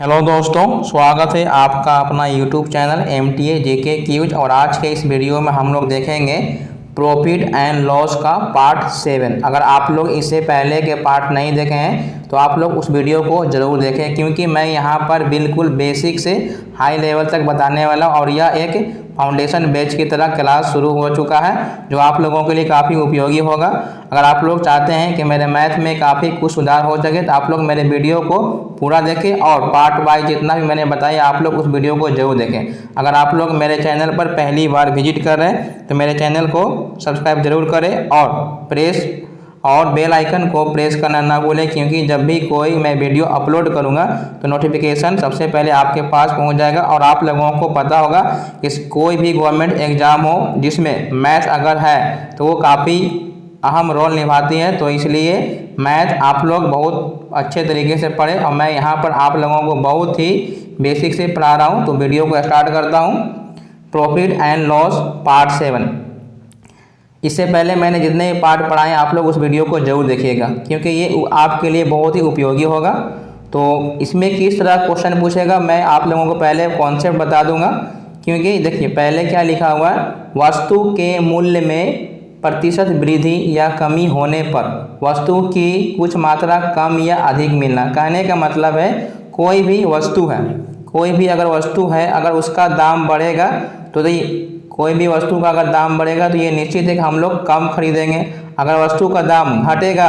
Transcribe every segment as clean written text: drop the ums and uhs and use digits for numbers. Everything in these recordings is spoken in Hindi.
हेलो दोस्तों, स्वागत है आपका अपना यूट्यूब चैनल MTA JK क्यूज। और आज के इस वीडियो में हम लोग देखेंगे प्रॉफिट एंड लॉस का पार्ट 7। अगर आप लोग इससे पहले के पार्ट नहीं देखे हैं तो आप लोग उस वीडियो को ज़रूर देखें, क्योंकि मैं यहाँ पर बिल्कुल बेसिक से हाई लेवल तक बताने वाला हूँ। और यह एक फाउंडेशन बैच की तरह क्लास शुरू हो चुका है जो आप लोगों के लिए काफ़ी उपयोगी होगा। अगर आप लोग चाहते हैं कि मेरे मैथ में काफ़ी कुछ सुधार हो सके तो आप लोग मेरे वीडियो को पूरा देखें और पार्ट वाइज जितना भी मैंने बताया आप लोग उस वीडियो को जरूर देखें। अगर आप लोग मेरे चैनल पर पहली बार विजिट कर रहे हैं तो मेरे चैनल को सब्सक्राइब जरूर करें और बेल आइकन को प्रेस करना ना भूलें, क्योंकि जब भी कोई मैं वीडियो अपलोड करूंगा तो नोटिफिकेशन सबसे पहले आपके पास पहुंच जाएगा। और आप लोगों को पता होगा कि कोई भी गवर्नमेंट एग्ज़ाम हो जिसमें मैथ अगर है तो वो काफ़ी अहम रोल निभाती है, तो इसलिए मैथ आप लोग बहुत अच्छे तरीके से पढ़ें। और मैं यहाँ पर आप लोगों को बहुत ही बेसिक से पढ़ा रहा हूँ। तो वीडियो को स्टार्ट करता हूँ। Profit and loss part 7। इससे पहले मैंने जितने पार्ट पढ़ाए आप लोग उस वीडियो को जरूर देखिएगा, क्योंकि ये आपके लिए बहुत ही उपयोगी होगा। तो इसमें किस तरह क्वेश्चन पूछेगा मैं आप लोगों को पहले कॉन्सेप्ट बता दूंगा। क्योंकि देखिए पहले क्या लिखा हुआ है, वस्तु के मूल्य में प्रतिशत वृद्धि या कमी होने पर वस्तु की कुछ मात्रा कम या अधिक मिलना। कहने का मतलब है कोई भी वस्तु है, कोई भी अगर वस्तु है, अगर उसका दाम बढ़ेगा तो कोई भी वस्तु का अगर दाम बढ़ेगा तो ये निश्चित है कि हम लोग कम खरीदेंगे। अगर वस्तु का दाम घटेगा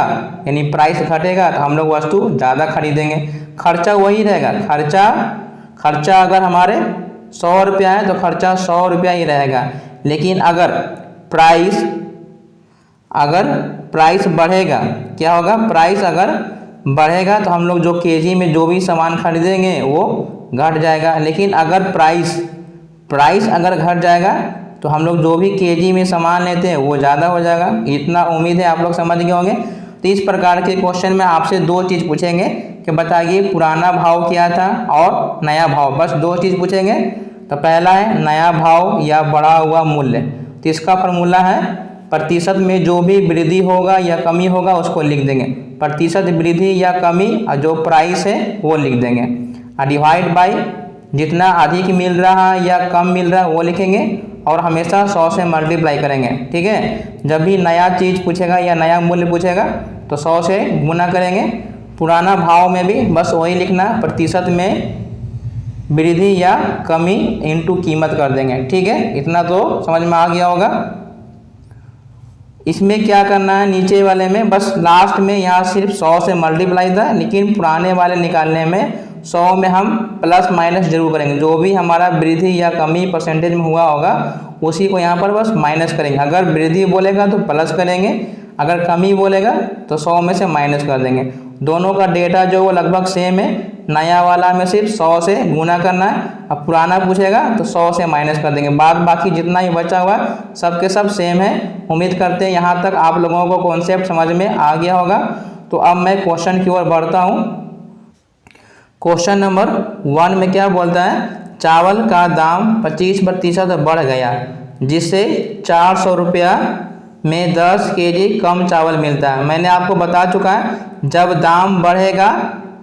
यानी प्राइस घटेगा तो हम लोग वस्तु ज़्यादा खरीदेंगे। खर्चा वही रहेगा, खर्चा अगर हमारे 100 रुपया है तो खर्चा 100 रुपया ही रहेगा। लेकिन अगर प्राइस बढ़ेगा, क्या होगा, प्राइस अगर बढ़ेगा तो हम लोग जो केजी में जो भी सामान खरीदेंगे वो घट जाएगा। लेकिन अगर प्राइस अगर घट जाएगा तो हम लोग जो भी केजी में सामान लेते हैं वो ज़्यादा हो जाएगा। इतना उम्मीद है आप लोग समझ गए होंगे। तो इस प्रकार के क्वेश्चन में आपसे दो चीज़ पूछेंगे कि बताइए पुराना भाव क्या था और नया भाव, बस दो चीज़ पूछेंगे। तो पहला है नया भाव या बढ़ा हुआ मूल्य। तो इसका फॉर्मूला है प्रतिशत में जो भी वृद्धि होगा या कमी होगा उसको लिख देंगे, प्रतिशत वृद्धि या कमी, और जो प्राइस है वो लिख देंगे, और डिवाइड बाई जितना अधिक मिल रहा है या कम मिल रहा है वो लिखेंगे, और हमेशा 100 से मल्टीप्लाई करेंगे। ठीक है, जब भी नया चीज़ पूछेगा या नया मूल्य पूछेगा तो 100 से गुना करेंगे। पुराना भाव में भी बस वही लिखना, प्रतिशत में वृद्धि या कमी इनटू कीमत कर देंगे। ठीक है, इतना तो समझ में आ गया होगा। इसमें क्या करना है, नीचे वाले में बस लास्ट में यहाँ सिर्फ 100 से मल्टीप्लाई था, लेकिन पुराने वाले निकालने में 100 में हम प्लस माइनस जरूर करेंगे। जो भी हमारा वृद्धि या कमी परसेंटेज में हुआ होगा उसी को यहाँ पर बस माइनस करेंगे। अगर वृद्धि बोलेगा तो प्लस करेंगे, अगर कमी बोलेगा तो 100 में से माइनस कर देंगे। दोनों का डेटा जो वो लगभग सेम है। नया वाला में सिर्फ 100 से गुना करना है, अब पुराना पूछेगा तो 100 से माइनस कर देंगे। बाकी जितना ही बचा हुआ सब के सब सेम है। उम्मीद करते हैं यहाँ तक आप लोगों को कॉन्सेप्ट समझ में आ गया होगा। तो अब मैं क्वेश्चन की ओर बढ़ता हूँ। क्वेश्चन नंबर 1 में क्या बोलता है, चावल का दाम 25% बढ़ गया जिससे 400 रुपया में 10 केजी कम चावल मिलता है। मैंने आपको बता चुका है जब दाम बढ़ेगा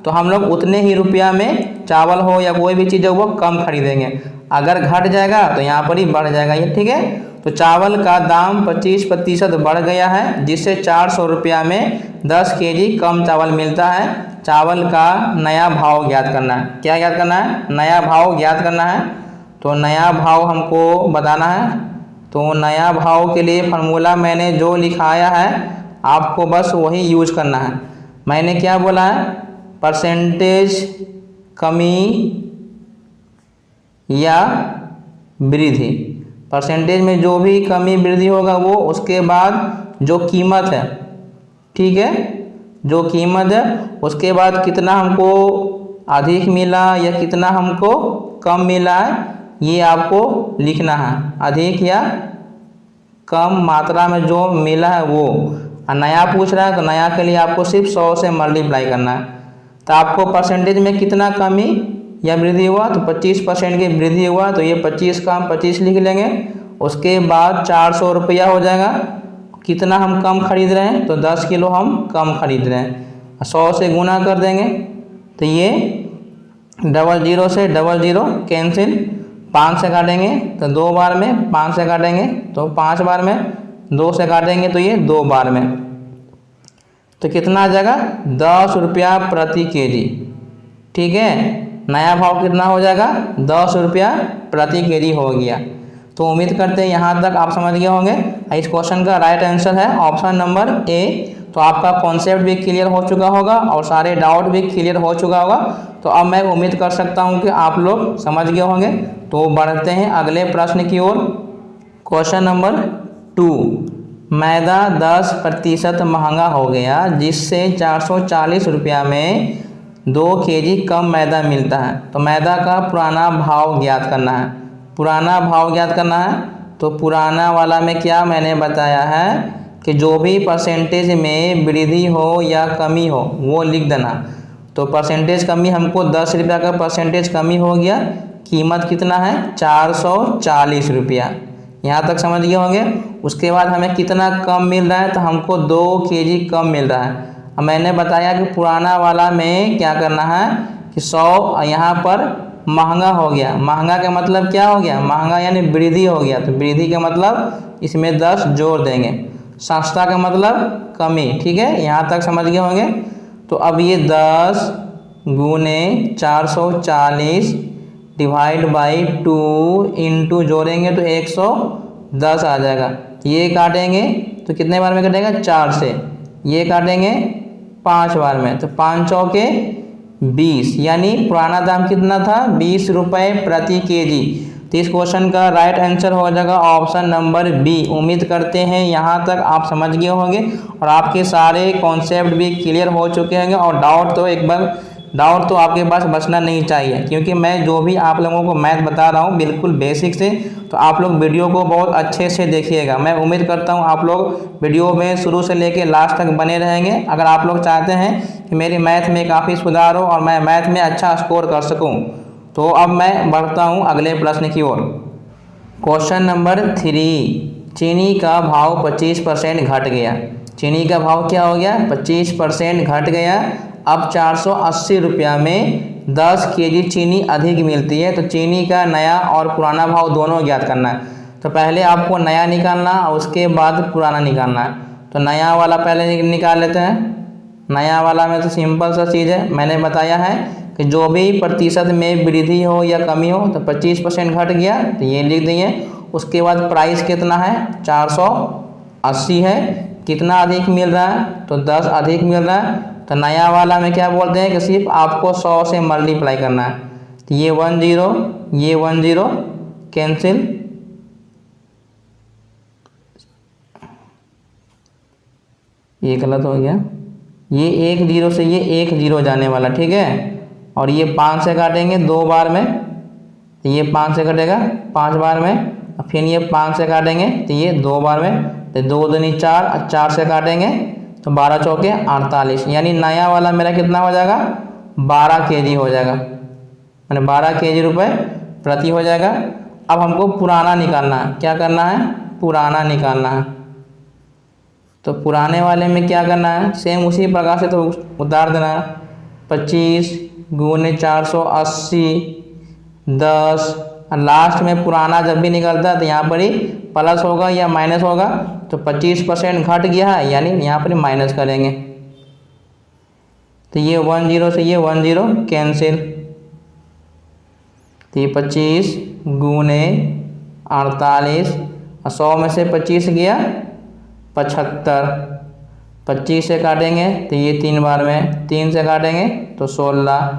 तो हम लोग उतने ही रुपया में चावल हो या कोई भी चीज़ हो वो कम खरीदेंगे। अगर घट जाएगा तो यहाँ पर ही बढ़ जाएगा ये। ठीक है, तो चावल का दाम 25% बढ़ गया है जिससे 400 रुपया में 10 केजी कम चावल मिलता है। चावल का नया भाव ज्ञात करना है। क्या ज्ञात करना है, नया भाव ज्ञात करना है। तो नया भाव हमको बताना है। तो नया भाव के लिए फार्मूला मैंने जो लिखाया है आपको बस वही यूज करना है। मैंने क्या बोला है, परसेंटेज कमी या वृद्धि, परसेंटेज में जो भी कमी वृद्धि होगा वो, उसके बाद जो कीमत है, ठीक है, जो कीमत है उसके बाद कितना हमको अधिक मिला या कितना हमको कम मिला है ये आपको लिखना है। अधिक या कम मात्रा में जो मिला है वो। और नया पूछ रहा है तो नया के लिए आपको सिर्फ 100 से मल्टीप्लाई करना है। तो आपको परसेंटेज में कितना कमी या वृद्धि हुआ, तो 25% की वृद्धि हुआ तो ये 25 का हम 25 लिख लेंगे। उसके बाद 400 रुपया हो जाएगा। कितना हम कम खरीद रहे हैं, तो 10 किलो हम कम खरीद रहे हैं, 100 से गुना कर देंगे तो ये डबल जीरो से डबल जीरो कैंसिल, 5 से काटेंगे तो 2 बार में, 5 से काटेंगे तो 5 बार में, 2 से काटेंगे तो ये 2 बार में। तो कितना आ जाएगा 10 रुपया प्रति केजी। ठीक है, नया भाव कितना हो जाएगा 10 रुपया प्रति केजी हो गया। तो उम्मीद करते हैं यहाँ तक आप समझ गए होंगे। इस क्वेश्चन का राइट आंसर है ऑप्शन नंबर ए। तो आपका कॉन्सेप्ट भी क्लियर हो चुका होगा और सारे डाउट भी क्लियर हो चुका होगा। तो अब मैं उम्मीद कर सकता हूँ कि आप लोग समझ गए होंगे। तो बढ़ते हैं अगले प्रश्न की ओर। क्वेश्चन नंबर 2, मैदा 10% महंगा हो गया जिससे 440 रुपया में 2 केजी कम मैदा मिलता है। तो मैदा का पुराना भाव ज्ञात करना है। पुराना भाव ज्ञात करना है तो पुराना वाला में क्या मैंने बताया है कि जो भी परसेंटेज में वृद्धि हो या कमी हो वो लिख देना। तो परसेंटेज कमी हमको 10 रुपया का परसेंटेज कमी हो गया, कीमत कितना है 440 रुपया। यहाँ तक समझ गए होंगे। उसके बाद हमें कितना कम मिल रहा है तो हमको 2 केजी कम मिल रहा है। अब मैंने बताया कि पुराना वाला में क्या करना है कि 100 यहाँ पर महंगा हो गया। महंगा का मतलब क्या हो गया, महंगा यानी वृद्धि हो गया। तो वृद्धि का मतलब इसमें 10 जोड़ देंगे। सस्ता का मतलब कमी। ठीक है, यहाँ तक समझ गए होंगे। तो अब ये 10 गुने 440 डिवाइड बाई 2 इंटू जोड़ेंगे तो 110 आ जाएगा। ये काटेंगे तो कितने बार में कटेगा 4 से, ये काटेंगे 5 बार में तो 5 चौके 20, यानी पुराना दाम कितना था 20 रुपये प्रति केजी। तो इस क्वेश्चन का राइट आंसर हो जाएगा ऑप्शन नंबर बी। उम्मीद करते हैं यहाँ तक आप समझ गए होंगे और आपके सारे कॉन्सेप्ट भी क्लियर हो चुके होंगे। और डाउट तो आपके पास बचना नहीं चाहिए, क्योंकि मैं जो भी आप लोगों को मैथ बता रहा हूँ बिल्कुल बेसिक से। तो आप लोग वीडियो को बहुत अच्छे से देखिएगा। मैं उम्मीद करता हूँ आप लोग वीडियो में शुरू से लेकर लास्ट तक बने रहेंगे। अगर आप लोग चाहते हैं कि मेरी मैथ में काफ़ी सुधार हो और मैं मैथ में अच्छा स्कोर कर सकूँ। तो अब मैं बढ़ता हूँ अगले प्रश्न की ओर। क्वेश्चन नंबर 3, चीनी का भाव 25% घट गया। चीनी का भाव क्या हो गया 25% घट गया। अब 480 रुपया में 10 केजी चीनी अधिक मिलती है। तो चीनी का नया और पुराना भाव दोनों ज्ञात करना है। तो पहले आपको नया निकालना और उसके बाद पुराना निकालना है। तो नया वाला पहले निकाल लेते हैं। नया वाला में तो सिंपल सा चीज़ है, मैंने बताया है कि जो भी प्रतिशत में वृद्धि हो या कमी हो तो 25% घट गया तो ये लिख दिए। उसके बाद प्राइस कितना है 480 है। कितना अधिक मिल रहा है तो 10 अधिक मिल रहा है। तो नया वाला में क्या बोलते हैं कि सिर्फ आपको 100 से मल्टीप्लाई करना है। तो ये 10 कैंसिल, ये गलत हो गया। ये 1 0 से ये 1 0 जाने वाला। ठीक है, और ये 5 से काटेंगे 2 बार में तो ये 5 से कटेगा 5 बार में। फिर ये 5 से काटेंगे तो ये 2 बार में। तो 2 दूनी 4 और 4 से काटेंगे तो 12 चौके 48, यानी नया वाला मेरा कितना हो जाएगा 12 केजी हो जाएगा, मैंने 12 केजी रुपये प्रति हो जाएगा। अब हमको पुराना निकालना है। क्या करना है पुराना निकालना है। तो पुराने वाले में क्या करना है सेम उसी प्रकार से तो उतार देना है। 25 गुने 480 10 और लास्ट में पुराना जब भी निकलता है तो यहाँ पर ही प्लस होगा या माइनस होगा। तो 25% घट गया है यानी यहाँ पर माइनस करेंगे। तो ये 10 से ये 10 कैंसिल। तो ये 25 गुने 48 और 100 में से 25 गया 75। 25 से काटेंगे तो ये 3 बार में, 3 से काटेंगे तो 16,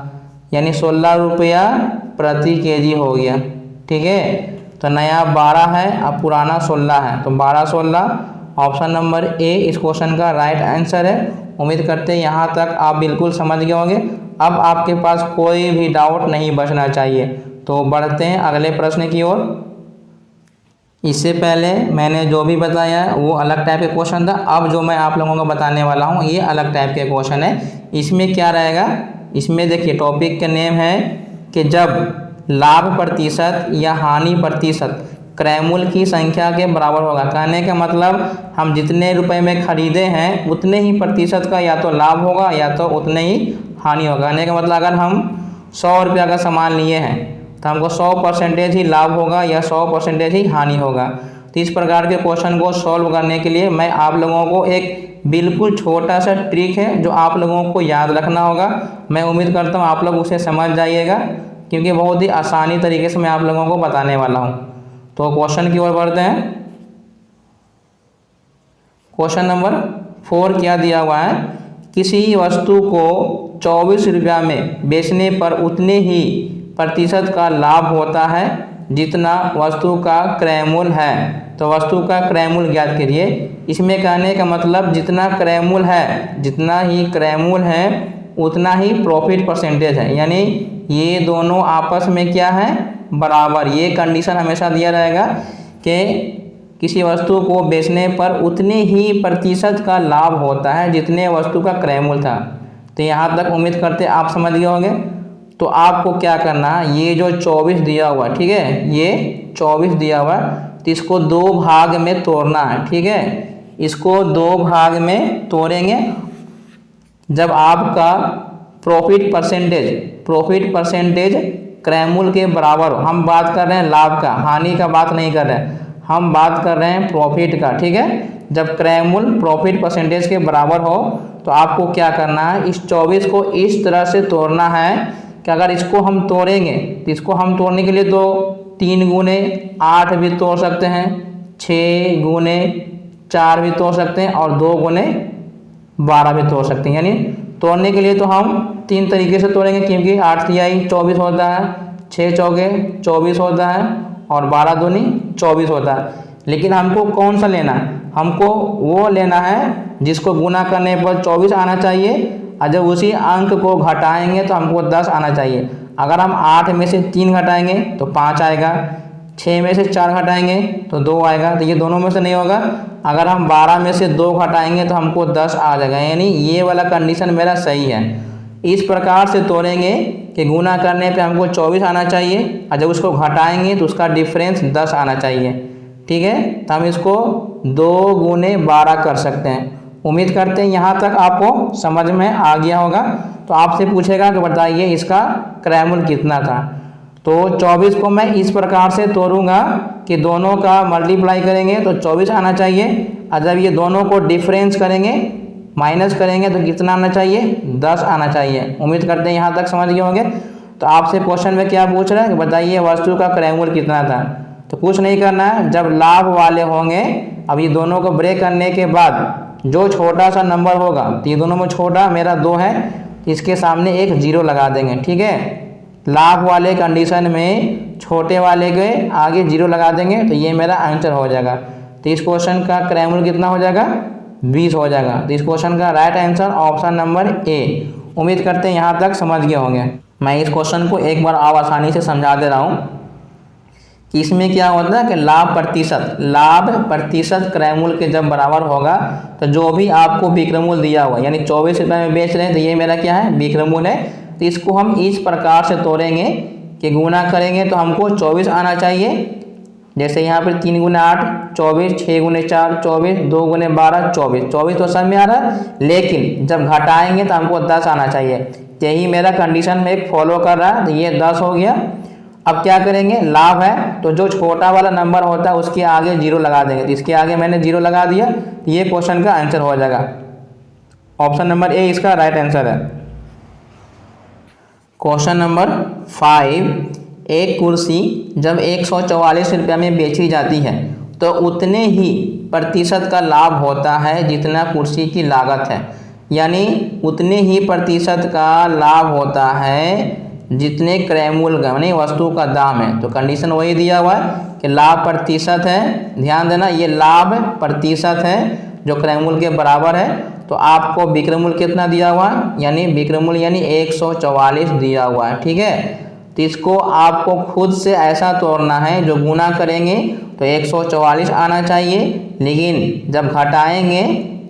यानी 16 रुपया प्रति केजी हो गया। ठीक है, तो नया 12 है और पुराना 16 है। तो 12 16 ऑप्शन नंबर ए इस क्वेश्चन का राइट आंसर है। उम्मीद करते हैं यहाँ तक आप बिल्कुल समझ गए होंगे। अब आपके पास कोई भी डाउट नहीं बचना चाहिए। तो बढ़ते हैं अगले प्रश्न की ओर। इससे पहले मैंने जो भी बताया वो अलग टाइप का क्वेश्चन था। अब जो मैं आप लोगों को बताने वाला हूँ ये अलग टाइप के क्वेश्चन है। इसमें क्या रहेगा, इसमें देखिए टॉपिक का नेम है कि जब लाभ प्रतिशत या हानि प्रतिशत क्रयमूल्य की संख्या के बराबर होगा। कहने का मतलब हम जितने रुपए में खरीदे हैं उतने ही प्रतिशत का या तो लाभ होगा या तो उतने ही हानि होगा। कहने का मतलब अगर हम 100 रुपया का सामान लिए हैं तो हमको 100% ही लाभ होगा या 100% ही हानि होगा। तो इस प्रकार के क्वेश्चन को सॉल्व करने के लिए मैं आप लोगों को एक बिल्कुल छोटा सा ट्रिक है जो आप लोगों को याद रखना होगा। मैं उम्मीद करता हूँ आप लोग उसे समझ जाइएगा, क्योंकि बहुत ही आसानी तरीके से मैं आप लोगों को बताने वाला हूँ। तो क्वेश्चन की ओर बढ़ते हैं। क्वेश्चन नंबर 4 क्या दिया हुआ है, किसी वस्तु को 24 रुपया में बेचने पर उतने ही प्रतिशत का लाभ होता है जितना वस्तु का क्रय मूल्य है। तो वस्तु का क्रय मूल्य ज्ञात कीजिए। इसमें कहने का मतलब जितना क्रय मूल्य है, जितना ही क्रय मूल्य है उतना ही प्रॉफिट परसेंटेज है, यानी ये दोनों आपस में क्या है, बराबर। ये कंडीशन हमेशा दिया रहेगा कि किसी वस्तु को बेचने पर उतने ही प्रतिशत का लाभ होता है जितने वस्तु का क्रय मूल्य था। तो यहाँ तक उम्मीद करते आप समझ गए होंगे। तो आपको क्या करना है, ये जो 24 दिया हुआ, ठीक है, ये 24 दिया हुआ तो इसको 2 भाग में तोड़ना है, ठीक है। इसको 2 भाग में तोड़ेंगे जब आपका प्रॉफिट परसेंटेज क्रय मूल्य के बराबर हो। हम बात कर रहे हैं लाभ का, हानि का बात नहीं कर रहे हैं, हम बात कर रहे हैं प्रॉफिट का, ठीक है। जब क्रय मूल्य प्रॉफिट परसेंटेज के बराबर हो तो आपको क्या करना है, इस 24 को इस तरह से तोड़ना है कि अगर इसको हम तोड़ेंगे तो इसको हम तोड़ने के लिए तो 3 गुने 8 भी तोड़ सकते हैं, 6 गुने 4 भी तोड़ सकते हैं और 2 गुने 12 भी तोड़ सकते हैं। यानी तोड़ने के लिए तो हम 3 तरीके से तोड़ेंगे, क्योंकि 8 तिहाई 24 होता है, 6 चौके 24 होता है और 12 दूनी 24 होता है। लेकिन हमको कौन सा लेना है, हमको वो लेना है जिसको गुना करने पर 24 आना चाहिए और जब उसी अंक को घटाएंगे तो हमको 10 आना चाहिए। अगर हम 8 में से 3 घटाएंगे तो 5 आएगा, 6 में से 4 घटाएंगे तो 2 आएगा, तो ये दोनों में से नहीं होगा। अगर हम 12 में से 2 घटाएंगे तो हमको 10 आ जाएगा, यानी ये वाला कंडीशन मेरा सही है। इस प्रकार से तोड़ेंगे कि गुना करने पे हमको 24 आना चाहिए और जब उसको घटाएंगे तो उसका डिफरेंस 10 आना चाहिए, ठीक है। तो हम इसको 2 गुने 12 कर सकते हैं। उम्मीद करते हैं यहाँ तक आपको समझ में आ गया होगा। तो आपसे पूछेगा कि बताइए इसका क्रय मूल्य कितना था। तो 24 को मैं इस प्रकार से तोड़ूंगा कि दोनों का मल्टीप्लाई करेंगे तो 24 आना चाहिए और जब ये दोनों को डिफरेंस करेंगे, माइनस करेंगे तो कितना आना चाहिए, 10 आना चाहिए। उम्मीद करते हैं यहाँ तक समझ गए होंगे। तो आपसे क्वेश्चन में क्या पूछ रहा है कि बताइए वस्तु का क्रय मूल्य कितना था। तो कुछ नहीं करना है, जब लाभ वाले होंगे, अब ये दोनों को ब्रेक करने के बाद जो छोटा सा नंबर होगा, तो ये दोनों में छोटा मेरा 2 है, इसके सामने एक 0 लगा देंगे, ठीक है। लाभ वाले कंडीशन में छोटे वाले के आगे 0 लगा देंगे तो ये मेरा आंसर हो जाएगा। तो इस क्वेश्चन का क्रय मूल्य कितना हो जाएगा, 20 हो जाएगा। तो इस क्वेश्चन का right answer option number A. उम्मीद करते हैं यहाँ तक समझ गए होंगे। मैं इस क्वेश्चन को एक बार और आसानी से समझा दे रहा हूँ कि इसमें क्या होता है कि लाभ प्रतिशत क्रय मूल्य के जब बराबर होगा तो जो भी आपको विक्रय मूल्य दिया हुआ, यानी 24 रुपये में बेच रहे हैं तो ये मेरा क्या है, विक्रय मूल्य है। तो इसको हम इस प्रकार से तोड़ेंगे कि गुना करेंगे तो हमको 24 आना चाहिए। जैसे यहाँ पर 3 गुने 8 24, 6 गुने 4 24, 2 गुने 12 24 तो सब में आ रहा है, लेकिन जब घटाएंगे तो हमको 10 आना चाहिए। यही मेरा कंडीशन में एक फॉलो कर रहा है, तो ये 10 हो गया। अब क्या करेंगे, लाभ है तो जो छोटा वाला नंबर होता है उसके आगे 0 लगा देंगे। तो इसके आगे मैंने 0 लगा दिया, तो ये क्वेश्चन का आंसर हो जाएगा। ऑप्शन नंबर ए इसका राइट आंसर है। क्वेश्चन नंबर 5, एक कुर्सी जब 144 रुपये में बेची जाती है तो उतने ही प्रतिशत का लाभ होता है जितना कुर्सी की लागत है, यानी उतने ही प्रतिशत का लाभ होता है जितने क्रय मूल्य का, यानी वस्तु का दाम है। तो कंडीशन वही दिया हुआ है कि लाभ प्रतिशत है, ध्यान देना ये लाभ प्रतिशत है जो क्रय मूल्य के बराबर है। तो आपको विक्रय मूल्य कितना दिया हुआ है, यानी विक्रय मूल्य यानी 144 दिया हुआ है, ठीक है। तो इसको आपको खुद से ऐसा तोड़ना है, जो गुना करेंगे तो 144 आना चाहिए, लेकिन जब घटाएंगे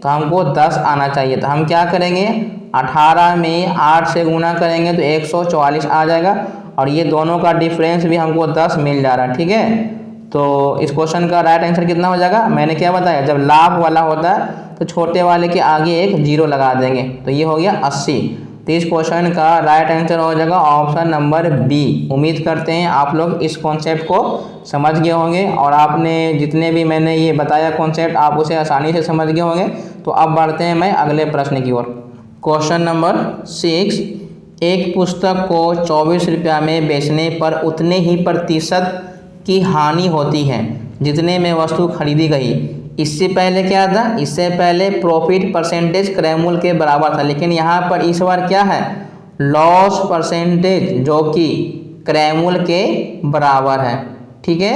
तो हमको 10 आना चाहिए। तो हम क्या करेंगे, 18 में 8 से गुना करेंगे तो 144 आ जाएगा और ये दोनों का डिफरेंस भी हमको 10 मिल जा रहा है, ठीक है। तो इस क्वेश्चन का राइट आंसर कितना हो जाएगा, मैंने क्या बताया, जब लाभ वाला होता है तो छोटे वाले के आगे एक 0 लगा देंगे, तो ये हो गया 80। तो तो इस क्वेश्चन का राइट आंसर हो जाएगा ऑप्शन नंबर बी। उम्मीद करते हैं आप लोग इस कॉन्सेप्ट को समझ गए होंगे और आपने जितने भी मैंने ये बताया कॉन्सेप्ट आप उसे आसानी से समझ गए होंगे। तो अब बढ़ते हैं मैं अगले प्रश्न की ओर। क्वेश्चन नंबर 6, एक पुस्तक को 24 रुपया में बेचने पर उतने ही प्रतिशत की हानि होती है जितने में वस्तु खरीदी गई। इससे पहले क्या था, इससे पहले प्रॉफिट परसेंटेज क्रय के बराबर था, लेकिन यहाँ पर इस बार क्या है, लॉस परसेंटेज जो कि क्रय के बराबर है। ठीक है,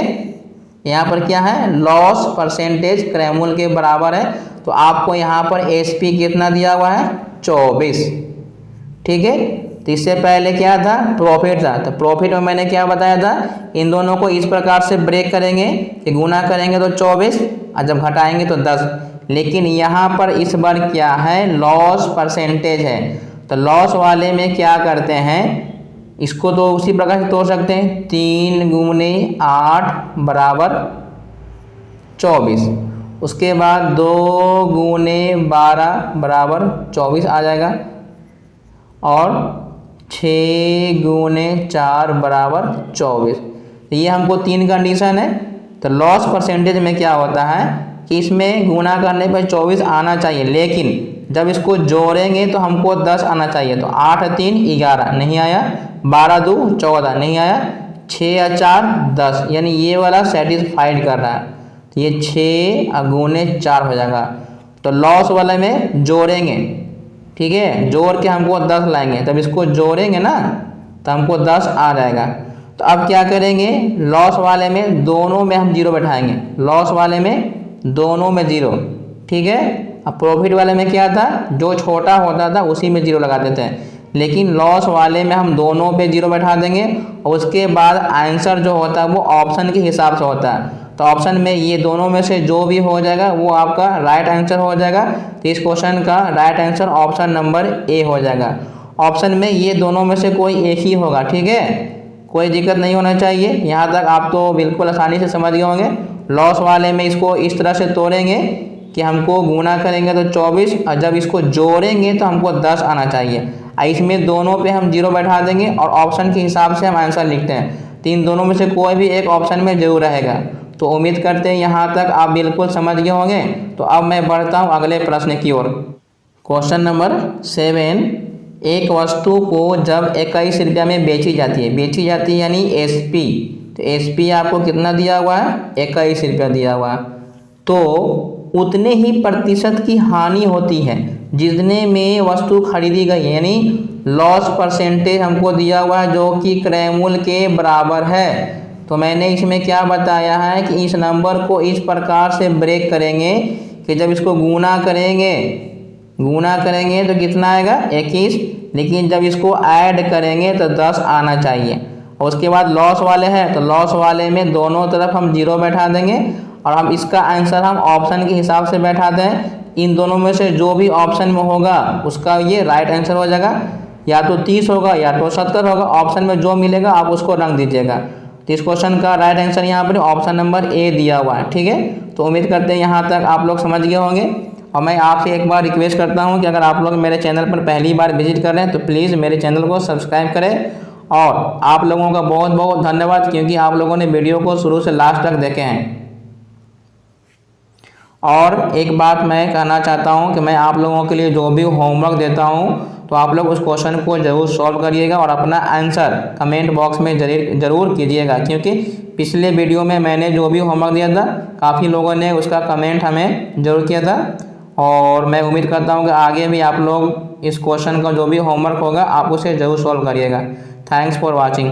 यहाँ पर क्या है, लॉस परसेंटेज क्रय के बराबर है। तो आपको यहाँ पर एसपी कितना दिया हुआ है, 24। ठीक है, तो इससे पहले क्या था, प्रॉफिट था। तो प्रॉफिट में मैंने क्या बताया था, इन दोनों को इस प्रकार से ब्रेक करेंगे कि गुना करेंगे तो 24 और जब घटाएंगे तो 10। लेकिन यहाँ पर इस बार क्या है, लॉस परसेंटेज है। तो लॉस वाले में क्या करते हैं, इसको तो उसी प्रकार से तोड़ सकते हैं, 3 गुने 8 बराबर 24। उसके बाद 2 गुने 12 बराबर 24 आ जाएगा और 6 गुने 4 बराबर 24। ये हमको 3 कंडीशन है। तो लॉस परसेंटेज में क्या होता है कि इसमें गुना करने पर 24 आना चाहिए, लेकिन जब इसको जोड़ेंगे तो हमको 10 आना चाहिए। तो 8 3 11 नहीं आया, 12 2 14 नहीं आया, 6 4 10, यानी ये वाला सेटिस्फाइड कर रहा है। तो ये 6 गुने 4 हो जाएगा। तो लॉस वाले में जोड़ेंगे, ठीक है, जोड़ के हमको 10 लाएंगे, तब इसको जोड़ेंगे ना तो हमको 10 आ जाएगा। तो अब क्या करेंगे, लॉस वाले में दोनों में हम 0 बैठाएंगे, लॉस वाले में दोनों में 0। ठीक है, अब प्रॉफिट वाले में क्या था, जो छोटा होता था उसी में 0 लगा देते हैं, लेकिन लॉस वाले में हम दोनों पे 0 बैठा देंगे और उसके बाद आंसर जो होता है वो ऑप्शन के हिसाब से होता है। तो ऑप्शन में ये दोनों में से जो भी हो जाएगा वो आपका राइट आंसर हो जाएगा। तो इस क्वेश्चन का right answer option number A हो जाएगा। ऑप्शन में ये दोनों में से कोई एक ही होगा। ठीक है, कोई दिक्कत नहीं होना चाहिए। यहाँ तक आप तो बिल्कुल आसानी से समझ गए होंगे। लॉस वाले में इसको इस तरह से तोड़ेंगे कि हमको गुना करेंगे तो 24 और जब इसको जोड़ेंगे तो हमको 10 आना चाहिए। इसमें दोनों पे हम 0 बैठा देंगे और ऑप्शन के हिसाब से हम आंसर लिखते हैं। तो इन दोनों में से कोई भी एक ऑप्शन में जरूर रहेगा। तो उम्मीद करते हैं यहाँ तक आप बिल्कुल समझ गए होंगे। तो अब मैं बढ़ता हूँ अगले प्रश्न की ओर। क्वेश्चन नंबर 7, एक वस्तु को जब 21 रुपया में बेची जाती है यानी एसपी। तो एसपी आपको कितना दिया हुआ है, 21 रुपया दिया हुआ है। तो उतने ही प्रतिशत की हानि होती है जितने में वस्तु खरीदी गई, यानी लॉस परसेंटेज हमको दिया हुआ है जो कि क्रय मूल्य के बराबर है। तो मैंने इसमें क्या बताया है कि इस नंबर को इस प्रकार से ब्रेक करेंगे कि जब इसको गुना करेंगे तो कितना आएगा, 21, लेकिन जब इसको ऐड करेंगे तो 10 आना चाहिए। और उसके बाद लॉस वाले हैं तो लॉस वाले में दोनों तरफ हम 0 बैठा देंगे और हम इसका आंसर हम ऑप्शन के हिसाब से बैठाते हैं। इन दोनों में से जो भी ऑप्शन में होगा उसका ये राइट आंसर हो जाएगा। या तो 30 होगा या तो 70 होगा, ऑप्शन में जो मिलेगा आप उसको रंग दीजिएगा। तो इस क्वेश्चन का राइट आंसर यहाँ पर ऑप्शन नंबर ए दिया हुआ है। ठीक है, तो उम्मीद करते हैं यहाँ तक आप लोग समझ गए होंगे। और मैं आपसे एक बार रिक्वेस्ट करता हूँ कि अगर आप लोग मेरे चैनल पर पहली बार विजिट कर रहे हैं तो प्लीज़ मेरे चैनल को सब्सक्राइब करें। और आप लोगों का बहुत बहुत धन्यवाद, क्योंकि आप लोगों ने वीडियो को शुरू से लास्ट तक देखे हैं। और एक बात मैं कहना चाहता हूं कि मैं आप लोगों के लिए जो भी होमवर्क देता हूं तो आप लोग उस क्वेश्चन को ज़रूर सॉल्व करिएगा और अपना आंसर कमेंट बॉक्स में ज़रूर कीजिएगा। क्योंकि पिछले वीडियो में मैंने जो भी होमवर्क दिया था काफ़ी लोगों ने उसका कमेंट हमें ज़रूर किया था। और मैं उम्मीद करता हूं कि आगे भी आप लोग इस क्वेश्चन का जो भी होमवर्क होगा आप उसे ज़रूर सॉल्व करिएगा। Thanks for watching.